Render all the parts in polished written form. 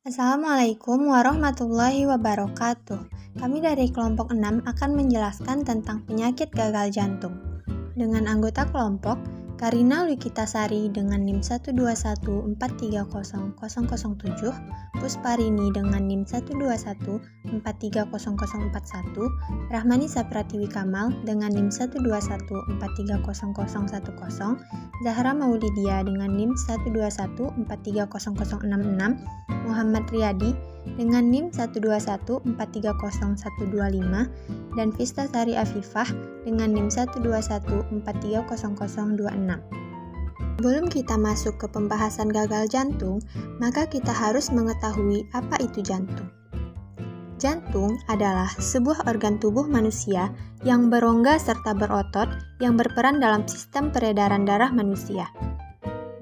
Assalamualaikum warahmatullahi wabarakatuh. Kami dari kelompok 6 akan menjelaskan tentang penyakit gagal jantung. Dengan anggota kelompok, Karina Lukitasari dengan NIM 121430007, Pusparini dengan NIM 121430041, Rahmani Sapratiwi Kamal dengan NIM 121430010, Zahra Maulidia dengan NIM 121430066, Muhammad Riyadi dengan NIM 121430125 dan Vista Sari Afifah dengan NIM 121430026. Sebelum kita masuk ke pembahasan gagal jantung, maka kita harus mengetahui apa itu jantung. Jantung adalah sebuah organ tubuh manusia yang berongga serta berotot yang berperan dalam sistem peredaran darah manusia.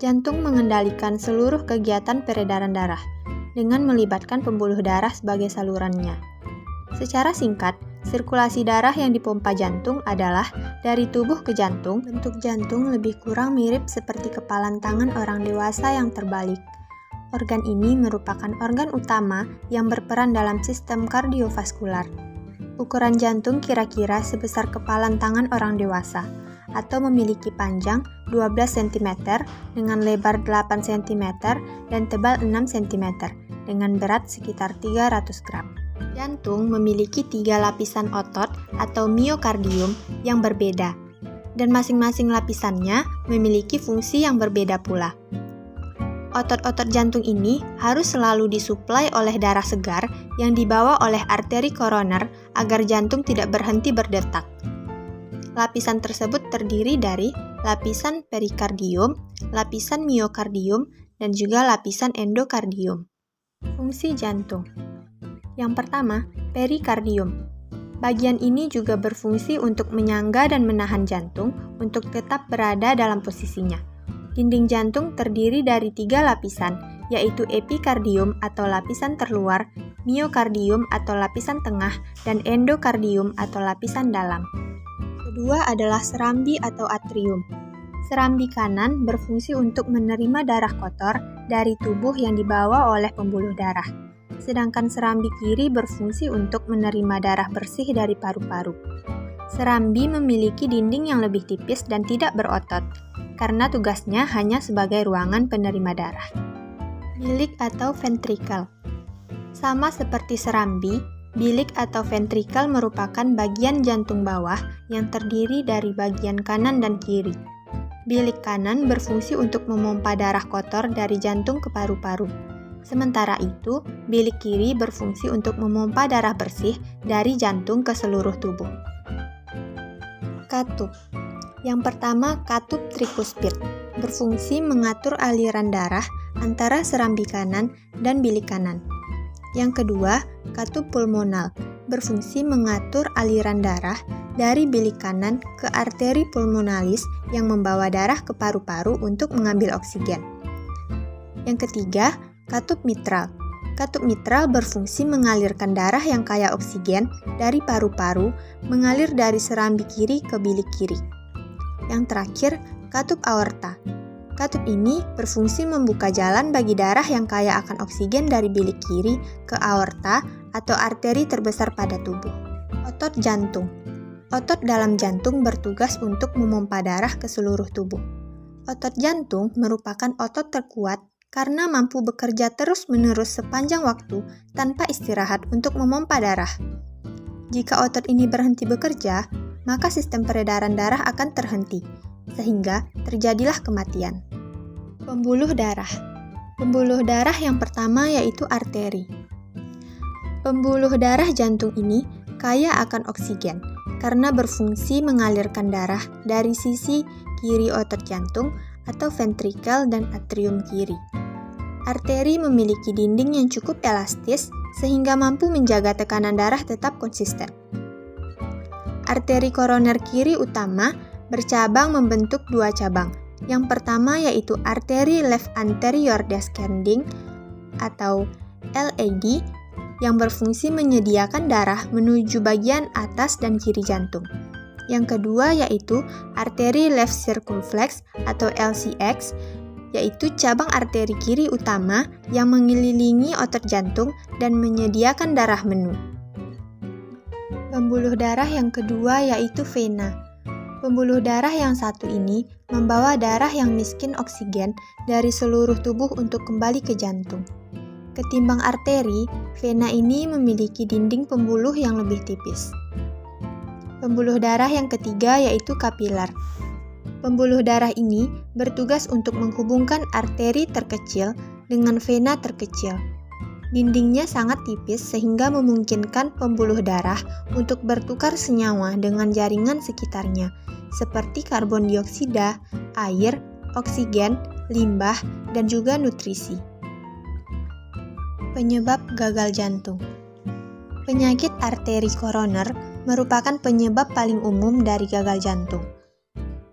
Jantung mengendalikan seluruh kegiatan peredaran darah dengan melibatkan pembuluh darah sebagai salurannya. Secara singkat, sirkulasi darah yang dipompa jantung adalah dari tubuh ke jantung. Bentuk jantung lebih kurang mirip seperti kepalan tangan orang dewasa yang terbalik. Organ ini merupakan organ utama yang berperan dalam sistem kardiovaskular. Ukuran jantung kira-kira sebesar kepalan tangan orang dewasa, atau memiliki panjang 12 cm dengan lebar 8 cm dan tebal 6 cm dengan berat sekitar 300 gram. Jantung memiliki 3 lapisan otot atau miokardium yang berbeda, dan masing-masing lapisannya memiliki fungsi yang berbeda pula. Otot-otot jantung ini harus selalu disuplai oleh darah segar yang dibawa oleh arteri koroner agar jantung tidak berhenti berdetak. Lapisan tersebut terdiri dari lapisan perikardium, lapisan miokardium, dan juga lapisan endokardium. Fungsi jantung. Yang pertama, perikardium. Bagian ini juga berfungsi untuk menyangga dan menahan jantung untuk tetap berada dalam posisinya. Dinding jantung terdiri dari 3 lapisan, yaitu epikardium atau lapisan terluar, miokardium atau lapisan tengah, dan endokardium atau lapisan dalam. Kedua adalah serambi atau atrium. Serambi kanan berfungsi untuk menerima darah kotor dari tubuh yang dibawa oleh pembuluh darah. Sedangkan serambi kiri berfungsi untuk menerima darah bersih dari paru-paru. Serambi memiliki dinding yang lebih tipis dan tidak berotot, karena tugasnya hanya sebagai ruangan penerima darah. Bilik atau ventrikel. Sama seperti serambi, bilik atau ventrikel merupakan bagian jantung bawah yang terdiri dari bagian kanan dan kiri. Bilik kanan berfungsi untuk memompa darah kotor dari jantung ke paru-paru. Sementara itu, bilik kiri berfungsi untuk memompa darah bersih dari jantung ke seluruh tubuh. Katup. Yang pertama, katup trikuspid, berfungsi mengatur aliran darah antara serambi kanan dan bilik kanan. Yang kedua, katup pulmonal, berfungsi mengatur aliran darah dari bilik kanan ke arteri pulmonalis yang membawa darah ke paru-paru untuk mengambil oksigen. Yang ketiga, katup mitral. Katup mitral berfungsi mengalirkan darah yang kaya oksigen dari paru-paru mengalir dari serambi kiri ke bilik kiri. Yang terakhir, katup aorta. Katup ini berfungsi membuka jalan bagi darah yang kaya akan oksigen dari bilik kiri ke aorta atau arteri terbesar pada tubuh. Otot jantung. Otot dalam jantung bertugas untuk memompa darah ke seluruh tubuh. Otot jantung merupakan otot terkuat karena mampu bekerja terus-menerus sepanjang waktu tanpa istirahat untuk memompa darah. Jika otot ini berhenti bekerja, maka sistem peredaran darah akan terhenti, sehingga terjadilah kematian. Pembuluh darah. Pembuluh darah yang pertama yaitu arteri. Pembuluh darah jantung ini kaya akan oksigen karena berfungsi mengalirkan darah dari sisi kiri otot jantung atau ventrikel dan atrium kiri. Arteri memiliki dinding yang cukup elastis sehingga mampu menjaga tekanan darah tetap konsisten. Arteri koroner kiri utama bercabang membentuk 2 cabang. Yang pertama yaitu arteri left anterior descending atau LAD yang berfungsi menyediakan darah menuju bagian atas dan kiri jantung. Yang kedua yaitu arteri left circumflex atau LCX yaitu cabang arteri kiri utama yang mengelilingi otot jantung dan menyediakan darah menu. Pembuluh darah yang kedua yaitu vena. Pembuluh darah yang satu ini membawa darah yang miskin oksigen dari seluruh tubuh untuk kembali ke jantung. Ketimbang arteri, vena ini memiliki dinding pembuluh yang lebih tipis. Pembuluh darah yang ketiga yaitu kapiler. Pembuluh darah ini bertugas untuk menghubungkan arteri terkecil dengan vena terkecil. Dindingnya sangat tipis sehingga memungkinkan pembuluh darah untuk bertukar senyawa dengan jaringan sekitarnya, seperti karbon dioksida, air, oksigen, limbah, dan juga nutrisi. Penyebab gagal jantung. Penyakit arteri koroner merupakan penyebab paling umum dari gagal jantung.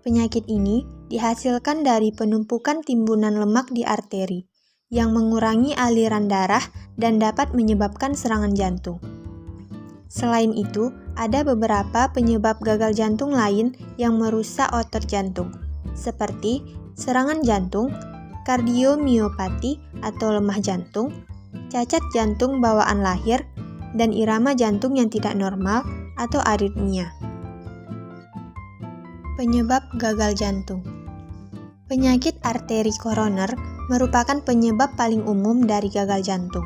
Penyakit ini dihasilkan dari penumpukan timbunan lemak di arteri, yang mengurangi aliran darah dan dapat menyebabkan serangan jantung. Selain itu, ada beberapa penyebab gagal jantung lain yang merusak otot jantung, seperti serangan jantung, kardiomiopati atau lemah jantung, cacat jantung bawaan lahir, dan irama jantung yang tidak normal atau aritmia. Penyebab gagal jantung. Penyakit arteri koroner merupakan penyebab paling umum dari gagal jantung.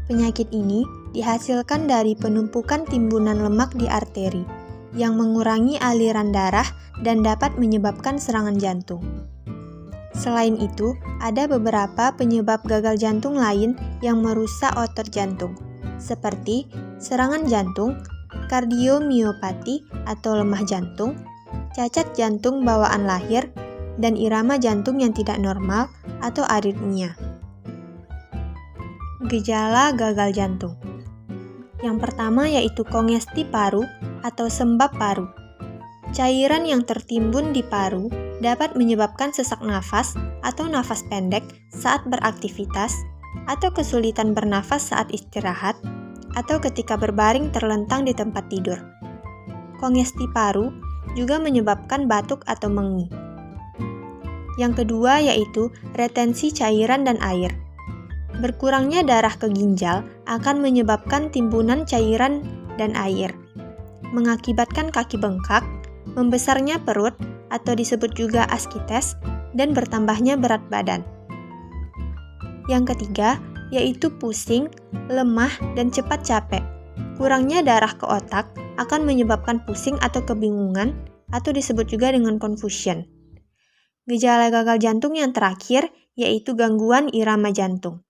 Penyakit ini dihasilkan dari penumpukan timbunan lemak di arteri, yang mengurangi aliran darah dan dapat menyebabkan serangan jantung. Selain itu, ada beberapa penyebab gagal jantung lain yang merusak otot jantung, seperti serangan jantung, kardiomiopati atau lemah jantung, cacat jantung bawaan lahir, dan irama jantung yang tidak normal atau aritmia. Gejala gagal jantung. Yang pertama yaitu kongesti paru atau sembab paru. Cairan yang tertimbun di paru dapat menyebabkan sesak nafas atau nafas pendek saat beraktivitas, atau kesulitan bernafas saat istirahat, atau ketika berbaring terlentang di tempat tidur. Kongesti paru juga menyebabkan batuk atau mengi. Yang kedua yaitu retensi cairan dan air. Berkurangnya darah ke ginjal akan menyebabkan timbunan cairan dan air, mengakibatkan kaki bengkak, membesarnya perut atau disebut juga askites, dan bertambahnya berat badan. Yang ketiga yaitu pusing, lemah, dan cepat capek. Kurangnya darah ke otak akan menyebabkan pusing atau kebingungan, atau disebut juga dengan confusion. Gejala gagal jantung yang terakhir yaitu gangguan irama jantung.